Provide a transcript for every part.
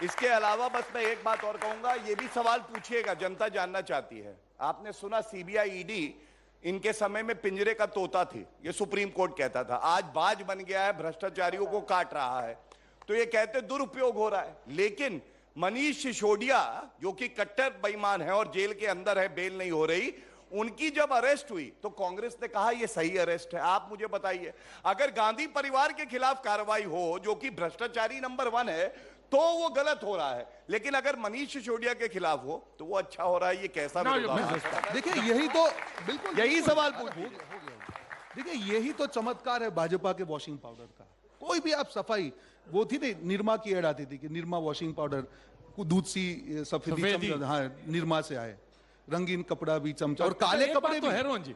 इसके अलावा बस मैं एक बात और कहूंगा, ये भी सवाल पूछिएगा, जनता जानना चाहती है। आपने सुना सीबीआई ईडी इनके समय में पिंजरे का तोता थी, ये सुप्रीम कोर्ट कहता था, आज बाज बन गया है, भ्रष्टाचारियों को काट रहा है। तो ये कहते दुरुपयोग हो रहा है। लेकिन मनीष सिसोदिया जो कि कट्टर बेईमान है और जेल के अंदर है, बेल नहीं हो रही, उनकी जब अरेस्ट हुई तो कांग्रेस ने कहा यह सही अरेस्ट है। आप मुझे बताइए, अगर गांधी परिवार के खिलाफ कार्रवाई हो जो कि भ्रष्टाचारी नंबर 1 है तो वो गलत हो रहा है, लेकिन अगर मनीष सिसोदिया के खिलाफ हो तो वो अच्छा हो रहा है। ये कैसा देखिए, यही तो बिल्कुल यही सवाल पूछिए। देखिए, यही तो चमत्कार है भाजपा के वॉशिंग पाउडर का। कोई भी आप सफाई, वो थी नहीं, निरमा की एड आती थी कि निरमा वॉशिंग पाउडर, दूध सी सफेदी, हाँ निरमा से आए, रंगीन कपड़ा भी चमचा, और काले कपड़े तो है रोहन जी,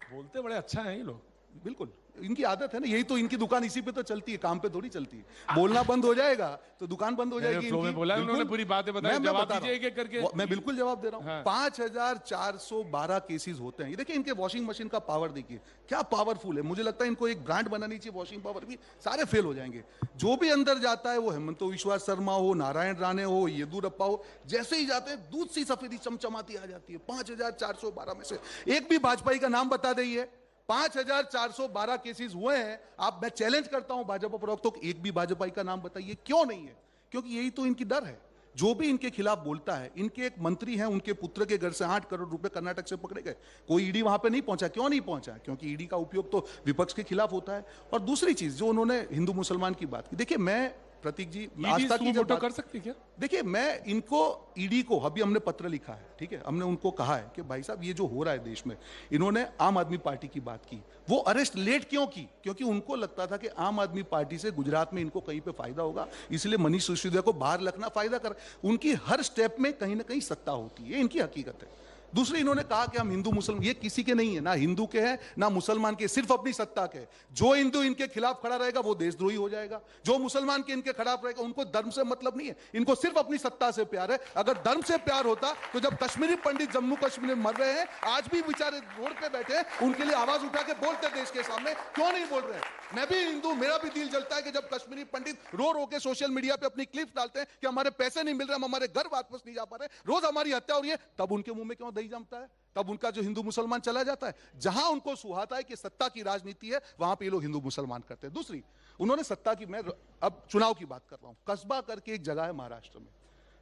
बोलते बड़े अच्छा है ये लोग। बिल्कुल, इनकी आदत है ना, यही तो इनकी दुकान इसी पे तो चलती है, काम पे थोड़ी चलती है। बोलना बंद हो जाएगा तो दुकान बंद हो जाएगी। फ्लो में बोला उन्होंने, पूरी बातें बताई, जवाब दीजिए एक करके। मैं बिल्कुल जवाब दे रहा हूँ। 5412 केसेस होते हैं। ये देखिए, इनके वॉशिंग मशीन का पावर देखिए क्या पावरफुल है। मुझे लगता है इनको एक ब्रांड बनानी चाहिए वॉशिंग पावर की, सारे फेल हो जाएंगे। जो भी अंदर जाता है, वो हेमंत विश्वास शर्मा हो, नारायण राणे हो, येदुरप्पा हो, जैसे ही जाते हैं दूध सी सफेदी चमचमाती आ जाती है। 5412 में से एक भी भाजपाई का नाम बता दीजिए। 5412 केसेस हुए हैं। आप, मैं चैलेंज करता हूं भाजपा प्रवक्तों को, एक भी भाजपाई का नाम बताइए। क्यों नहीं है? क्योंकि यही तो इनकी डर है। जो भी इनके खिलाफ बोलता है, इनके एक मंत्री हैं, उनके पुत्र के घर से 8 करोड़ रुपए कर्नाटक से पकड़े गए, कोई ईडी वहां पे नहीं पहुंचा। क्यों नहीं पहुंचा? क्योंकि ईडी का उपयोग तो विपक्ष के खिलाफ होता है। और दूसरी चीज, जो उन्होंने हिंदू मुसलमान की बात की, देखिए मैं प्रतीक जी, आस्था की जब कर सकती क्या? देखिए, मैं इनको, ईडी को अभी हमने पत्र लिखा है, ठीक है, हमने उनको कहा है कि भाई साहब ये जो हो रहा है देश में, इन्होंने आम आदमी पार्टी की बात की, वो अरेस्ट लेट क्यों की? क्योंकि उनको लगता था कि आम आदमी पार्टी से गुजरात में इनको कहीं पे फायदा होगा, इसलिए मनीष सिसोदिया को बाहर रखना फायदा कर। उनकी हर स्टेप में कहीं ना कहीं सत्ता होती है, इनकी हकीकत है। दूसरी, इन्होंने कहा कि हम हिंदू मुसलमान, ये किसी के नहीं है, ना हिंदू के हैं ना मुसलमान के, सिर्फ अपनी सत्ता के। जो हिंदू इनके खिलाफ खड़ा रहेगा वो देशद्रोही हो जाएगा, जो मुसलमान के इनके खिलाफ रहेगा, उनको धर्म से मतलब नहीं है, इनको सिर्फ अपनी सत्ता से प्यार है। अगर धर्म से प्यार होता तो जब कश्मीरी पंडित जम्मू कश्मीर में मर रहे हैं, आज भी बेचारे रोड पे बैठे हैं, उनके लिए आवाज उठा के बोलते देश के सामने, क्यों नहीं बोल रहे? मैं भी हिंदू, मेरा भी दिल जलता है कि जब कश्मीरी पंडित रो रो के सोशल मीडिया पे अपनी क्लिप्स डालते हैं कि हमारे पैसे नहीं मिल रहे, हम हमारे घर वापस नहीं जा पा रहे, रोज हमारी हत्या हो रही है, तब उनके मुंह में क्यों दही जमता है? तब उनका जो हिंदू मुसलमान चला जाता है। जहां उनको सुहाता है कि सत्ता की राजनीति है, वहां पे ये लोग हिंदू मुसलमान करते हैं। दूसरी, उन्होंने सत्ता की, मैं अब चुनाव की बात कर रहा हूं, कस्बा करके एक जगह है महाराष्ट्र में,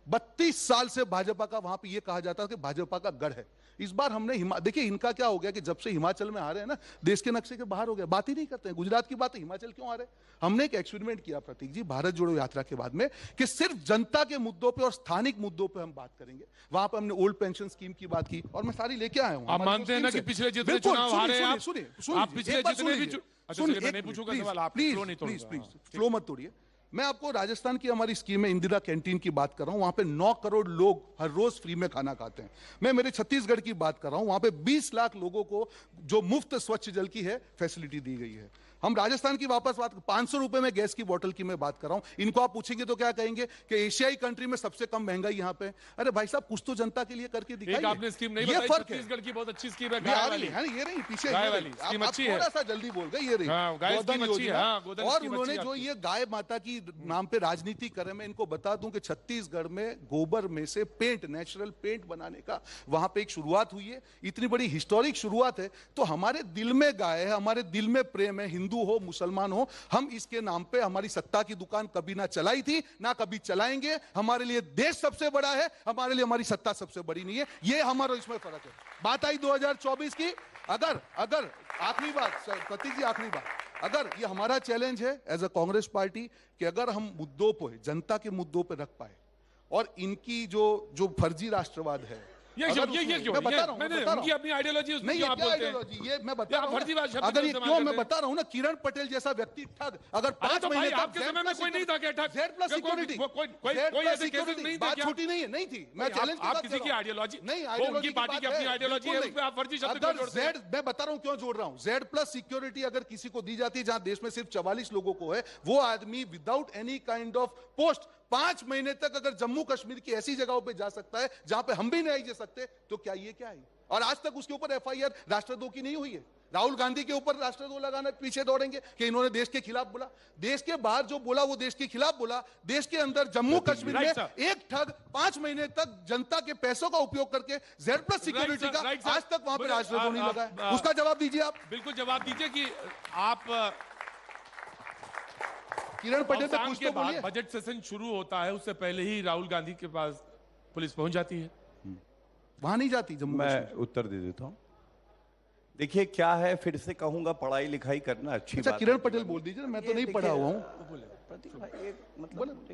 32 साल से भाजपा का, वहां पे ये कहा जाता है कि भाजपा का गढ़ है। इस बार हमने देखिए, इनका क्या हो गया कि जब से हिमाचल में आ रहे हैं ना, देश के नक्शे के बाहर हो गया, बात ही नहीं करते हैं गुजरात की बात, हिमाचल क्यों आ रहे? हमने एक एक्सपेरिमेंट किया प्रतीक जी, भारत जोड़ो यात्रा के बाद में, कि सिर्फ जनता के मुद्दों पे और स्थानिक मुद्दों पे हम बात करेंगे। वहां पर हमने ओल्ड पेंशन स्कीम की बात की, और मैं सारी लेके आया हूं। आप मानते हैं ना कि पिछले जितने चुनाव हारे हैं, सुनिए, आप पिछले जितने भी, मैं नहीं पूछूंगा सवाल, आप फ्लो नहीं तोड़िए, प्लीज फ्लो मत तोड़िए। मैं आपको राजस्थान की हमारी स्कीम है इंदिरा कैंटीन की बात कर रहा हूं। वहां पे 9 करोड़ लोग हर रोज फ्री में खाना खाते हैं। मैं मेरे छत्तीसगढ़ की बात कर रहा हूं, वहां पे 20 लाख लोगों को जो मुफ्त स्वच्छ जल की है फैसिलिटी दी गई है। हम राजस्थान की वापस बात, 500 रुपए में गैस की बोतल की मैं बात कर रहा हूं। इनको आप पूछेंगे तो क्या कहेंगे कि एशियाई कंट्री में सबसे कम महंगाई यहां पे। अरे भाई साहब, कुछ तो जनता के लिए करके दिखाइए। आपने स्कीम नहीं बताई, छत्तीसगढ़ की बहुत अच्छी स्कीम है, गाय वाली है, ये नहीं, पीछे गाय वाली स्कीम अच्छी है, थोड़ा सा जल्दी बोल गए, ये रही गोधन योजना। और उन्होंने जो ये गाय माता की नाम पे राजनीति करे, मैं इनको बता दूं कि छत्तीसगढ़ में गोबर में से पेंट, नेचुरल पेंट बनाने का वहां पे एक शुरुआत हुई है। इतनी बड़ी हिस्टोरिक शुरुआत है, तो हमारे दिल में गाय है, हमारे दिल में प्रेम है, हिंदू हो मुसलमान हो, हम इसके नाम पे हमारी सत्ता की दुकान कभी ना चलाई थी, ना कभी चलाएंगे। हमारे लिए देश सबसे बड़ा है, हमारे लिए हमारी सत्ता सबसे बड़ी नहीं है। ये हमारा इसमें फर्क है। बात आई 2024 की, अगर आखिरी बात प्रतीक जी, आखिरी बात, अगर ये हमारा चैलेंज है एज अ कांग्रेस पार्टी कि अगर हम मुद्दों पे, जनता के मुद्दों पे रख पाए, और इनकी जो फर्जी राष्ट्रवाद है, ये क्यों? मैं बता रहा हूं, उनकी अपनी आइडियोलॉजी, नहीं ये क्या आइडियोलॉजी, ये मैं बता रहा हूं, अगर ये क्यों मैं बता रहा हूं ना, किरण पटेल जैसा व्यक्ति ठग, अगर 5 महीने तक आपके समय में कोई नहीं था क्या ठग? जेड प्लस सिक्योरिटी, कोई ऐसे केसेस नहीं थे बात क्या? छोटी नहीं थी, मैं चैलेंज आप किसी की आइडियोलॉजी नहीं, उनकी पार्टी की अपनी आइडियोलॉजी है, उस पे आप फर्जी शब्द क्यों जोड़ते हैं? मैं बता रहा हूं क्यों जोड़ रहा हूं। जेड प्लस सिक्योरिटी अगर किसी को दी जाती है, जहां देश में सिर्फ 44 लोगों को है, वो आदमी without any kind of post 5 महीने तक अगर जम्मू कश्मीर की ऐसी जगहों पे जा सकता है जहां पे हम भी नहीं जा सकते, तो क्या ये क्या है? और आज तक उसके ऊपर एफआईआर राष्ट्रद्रोह की नहीं हुई है। राहुल गांधी के ऊपर राष्ट्रध्वज लगाने पीछे दौड़ेंगे कि इन्होंने देश के खिलाफ बोला। देश के बाहर जो बोला वो देश के खिलाफ बोला। देश के अंदर जम्मू कश्मीर में एक ठग 5 महीने तक जनता के पैसों का उपयोग करके Z+ सिक्योरिटी का आज तक वहां पर राष्ट्रध्वज नहीं लगा है। उसका जवाब दीजिए आप। बिल्कुल जवाब दीजिए कि आप किरण पटेल से शाम कुछ के तो बाद बोलिए। बजट सेशन शुरू होता है उससे पहले ही राहुल गांधी के पास पुलिस पहुंच जाती है। वहां नहीं जाती जम्मू मैं कश्मीर। उत्तर दे देता हूं। देखिए क्या है, फिर से कहूंगा, पढ़ाई लिखाई करना अच्छी अच्छा बात किरण है। पटेल बोल दीजिए, मैं तो नहीं पढ़ा हुआ हूँ। प्रतीक भाई, एक मतलब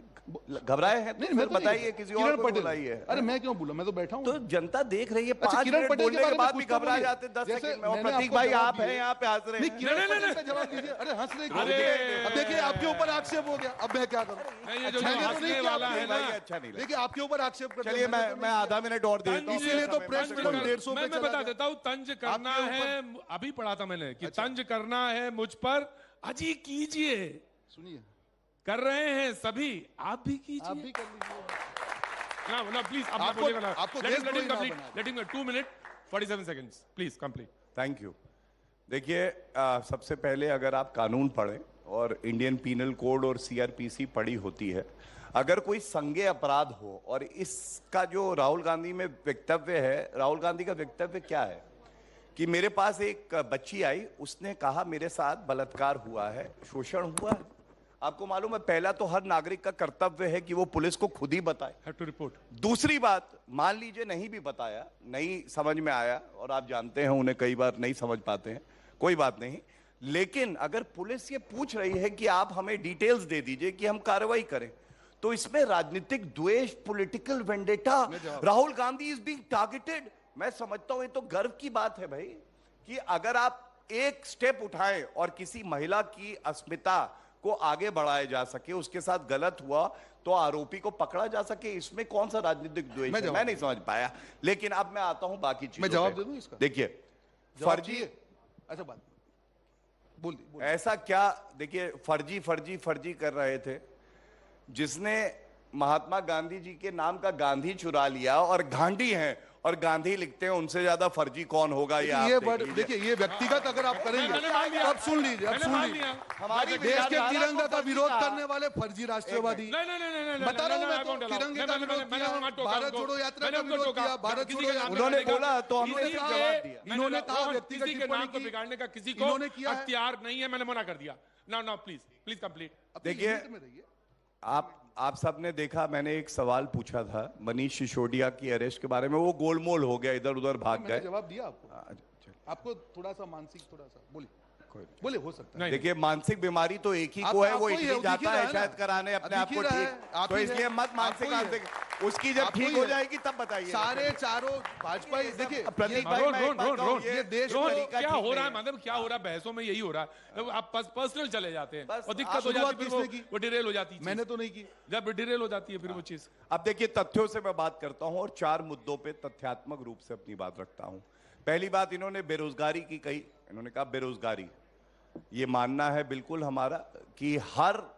घबराए हैं तो नहीं, मैं फिर तो बताइए, नहीं। किसी किरण और को पटेल। बुलाइए। अरे मैं क्यों बोला, मैं तो बैठा हूँ। तो जनता देख रही है, अच्छा, 5 किरण मिनट पटेल के बोलने बारे के में बाद भी कुछ तो घबरा बोलिए। जाते 10 जैसे सेकंड में। और मैंने प्रतीक आपको भाई जवाब आप दिया। हैं यहाँ पे हंस रहे नहीं, हैं। किरण पटेल से जवाब दीजिए। अरे हंस रहे क्यों? अरे! अब देखिए आपके ऊपर आक्षेप हो गया, अब मैं क्या करूं? नहीं, ये जो मैंने तो हंसने नहीं किया वाला आपने। है ना, भाई अच्छा नहीं लगा। देखिए आपके ऊपर आक्षेप करते चलिए हैं, मैंने तो मैं नहीं आधा मिनट और दे देता हूं। इसीलिए तो प्रेस तंज क्लब कर- 150 पे मैं चला बता गया। देता हूं, तंज करना आपके है, अभी पढ़ा था मैंने कि तंज करना है मुझ पर, अजी कीजिए। सुनिए, कर रहे हैं सभी, आप भी आप कीजिए भी कर लीजिए। ना प्लीज। आपको देश द्रोही ना बना दे। लेटिंग 2 minute 47 seconds please complete. Thank you. देखिए सबसे पहले अगर आप कानून पढ़ें और इंडियन पीनल कोड और CRPC पढ़ी होती है, अगर कोई संज्ञेय अपराध हो, और इसका जो राहुल गांधी में वक्तव्य है, राहुल गांधी का वक्तव्य क्या है कि मेरे पास एक बच्ची आई, उसने कहा मेरे साथ बलात्कार हुआ है, शोषण हुआ है। आपको मालूम है, पहला तो हर नागरिक का कर्तव्य है कि वो पुलिस को खुद ही बताए। Have to report. दूसरी बात, मान लीजिए नहीं भी बताया, नहीं समझ में आया, और आप जानते हैं उन्हें कई बार नहीं समझ पाते हैं, कोई बात नहीं, लेकिन अगर पुलिस ये पूछ रही है कि आप हमें डिटेल्स दे दीजिए कि हम कार्रवाई करें, तो इसमें राजनीतिक द्वेष, political vendetta, Rahul Gandhi is being targeted. मैं समझता हूं ये तो गर्व की बात है भाई, कि अगर आप एक स्टेप उठाएं और किसी महिला की अस्मिता को आगे बढ़ाया जा सके, उसके साथ गलत हुआ तो आरोपी को पकड़ा जा सके, इसमें कौन सा राजनीतिक द्वेष है? मैं नहीं समझ पाया। लेकिन अब मैं आता हूं बाकी चीजों मैं जवाब पे। दे दूं इसका? देखिए फर्जी, अच्छा बात बोल ऐसा क्या, देखिए फर्जी फर्जी फर्जी कर रहे थे, जिसने महात्मा गांधी जी के नाम का गांधी चुरा लिया और गांधी हैं और गांधी लिखते हैं, उनसे ज्यादा फर्जी कौन होगा? ये आप देख लीजिए। देखिए ये व्यक्तिगत अगर आप करेंगे, मैंने मान लिया। अब सुन लीजिए, अब मैंने सुन मान लीजिए। लिया। हमारी देश के विचारधारा तिरंगा को का फर्जी विरोध कहा। करने वाले फर्जी राष्ट्रवादी, नहीं, बता रहा हूं मैं तो, तिरंगे का विरोध किया, भारत जोड़ो यात्रा का विरोध किया, भारत जोड़ो यात्रा उन्होंने बोला तो हमने किसी सिर्फ के- जवाब दिया। इन्होंने कहा व्यक्तिगत किसी के टिप्पणी नाम को की, बिगाड़ने का किसी को इन्होंने किया है। अख्तियार नहीं है, मैंने मना कर दिया। ना प्लीज कंप्लीट। अपनी देखिए, लिमिट में रहिए। आप सबने देखा, मैंने एक सवाल पूछा था मनीष सिसोदिया की अरेस्ट के बारे में, वो गोलमोल हो गया, इधर उधर भाग मैंने गए। जवाब दिया आपको। आपको थोड़ा सा मानसिक, थोड़ा सा बोलिए हो सकता है। नहीं। देखिए मानसिक बीमारी तो एक ही को है, वो इटली जाता है शायद कराने अपने आप को ठीक, तो इसलिए मत मानसिक, उसकी जब ठीक हो जाएगी तब बताइए। सारे चारों भाजपा, देखिए प्रतीक भाई, मैं एक बात कहूं, ये देश रोहन, तरीका क्या ठीक हो रहा नहीं है, मतलब क्या हो रहा है, बहसों में यही हो रहा है, आप पर्सनल चले जाते हैं बस और दिक्कत आप हो जाती है, शुरुआत फिर वो डिरेल हो जाती है। मैंने तो नहीं की। जब डिरेल हो जाती है फिर वो चीज। अब देखिए तथ्यों से मैं बात करता हूं और 4 मुद्दों पे तथ्यात्मक रूप से अपनी बात रखता हूं। पहली बात, इन्होंने बेरोजगारी की कही, इन्होंने कहा बेरोजगारी, ये मानना है बिल्कुल हमारा कि हर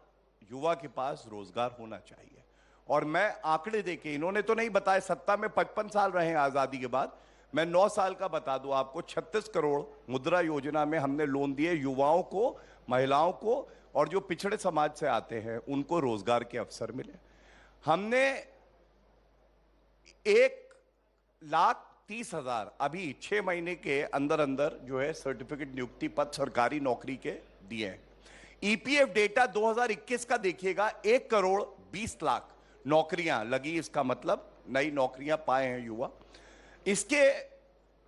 युवा के पास रोजगार होना चाहिए, और मैं आंकड़े देके, इन्होंने तो नहीं बताया, सत्ता में 55 साल रहे हैं आजादी के बाद, मैं 9 साल का बता दूं आपको, 36 करोड़ मुद्रा योजना में हमने लोन दिए युवाओं को, महिलाओं को, और जो पिछड़े समाज से आते हैं उनको रोजगार के अवसर मिले। हमने 1,30,000 अभी 6 महीने के अंदर अंदर जो है सर्टिफिकेट नियुक्ति पद सरकारी नौकरी के दिए हैं। EPF डेटा 2021 का देखिएगा, 1,20,00,000 नौकरियां लगी, इसका मतलब नई नौकरियां पाए हैं युवा। इसके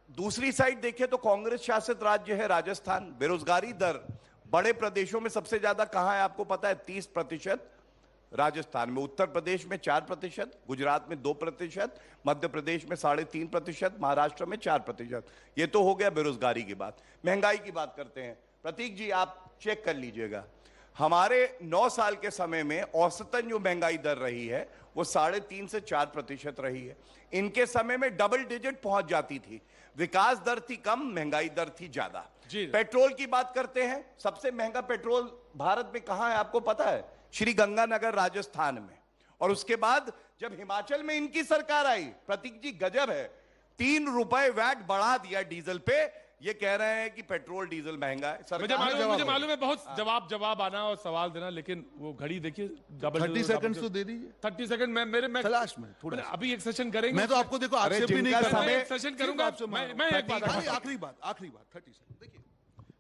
दूसरी साइड देखें तो कांग्रेस शासित राज्य है राजस्थान, बेरोजगारी दर बड़े प्रदेशों में सबसे ज्यादा कहां है आपको पता है? 30% राजस्थान में, उत्तर प्रदेश में 4%, गुजरात में 2%, मध्य प्रदेश में 3.5%, महाराष्ट्र में 4%। ये तो हो गया बेरोजगारी की बात। महंगाई की बात करते हैं, प्रतीक जी आप चेक कर लीजिएगा, हमारे 9 साल के समय में औसतन जो महंगाई दर रही है वो 3.5 से 4% रही है। इनके समय में डबल डिजिट पहुंच जाती थी, विकास दर थी कम, महंगाई दर थी ज्यादा। पेट्रोल की बात करते हैं, सबसे महंगा पेट्रोल भारत में कहां है आपको पता है? श्री गंगानगर राजस्थान में। और उसके बाद जब हिमाचल में इनकी सरकार आई, प्रतीक जी गजब है, 3 रुपए वैट बढ़ा दिया डीजल पे, ये कह रहे हैं कि पेट्रोल डीजल महंगा है। मुझे मालूम है बहुत जवाब आना और सवाल देना, लेकिन वो घड़ी देखिए 30 सेकंड तो दे दीजिए। 30 सेकंड मैं तलाश में थोड़ा अभी एक सेशन करेंगे। मैं तो आपको देखो आक्षेप भी नहीं कर रहा, मैं एक सेशन करूंगा। मैं एक बात आखिरी बात 30 सेकंड देखिए।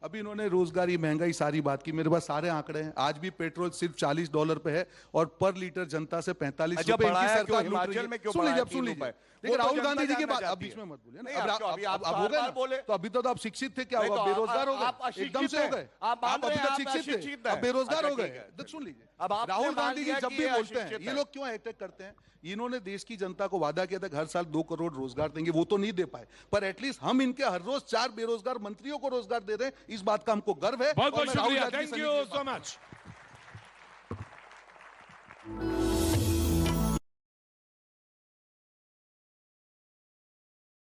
अभी इन्होंने रोजगारी, महंगाई सारी बात की, मेरे पास सारे आंकड़े हैं। आज भी पेट्रोल सिर्फ $40 पे है और पर लीटर जनता से 45 रुपए इनकी सरकार लूट रही है। सुन लीजिए लेकिन राहुल गांधी जी की बात अब बीच में मत बोलिए ना। अब हो गए तो अभी तो आप शिक्षित थे, क्या हुआ? बेरोजगार हो गए, एकदम से हो गए। आप अभी तक शिक्षित थे, अब बेरोजगार हो गए। सुन लीजिए, राहुल गांधी जी जब भी बोलते हैं, ये लोग क्यों अटैक करते हैं? इन्होंने देश की जनता को वादा किया था कि हर साल 2 करोड़ रोजगार देंगे, वो तो नहीं दे पाए, पर एटलीस्ट हम इनके हर रोज 4 बेरोजगार मंत्रियों को रोजगार दे रहे हैं। इस बात का हमको गर्व है। बहुत बहुत शुक्रिया, थैंक यू सो मच।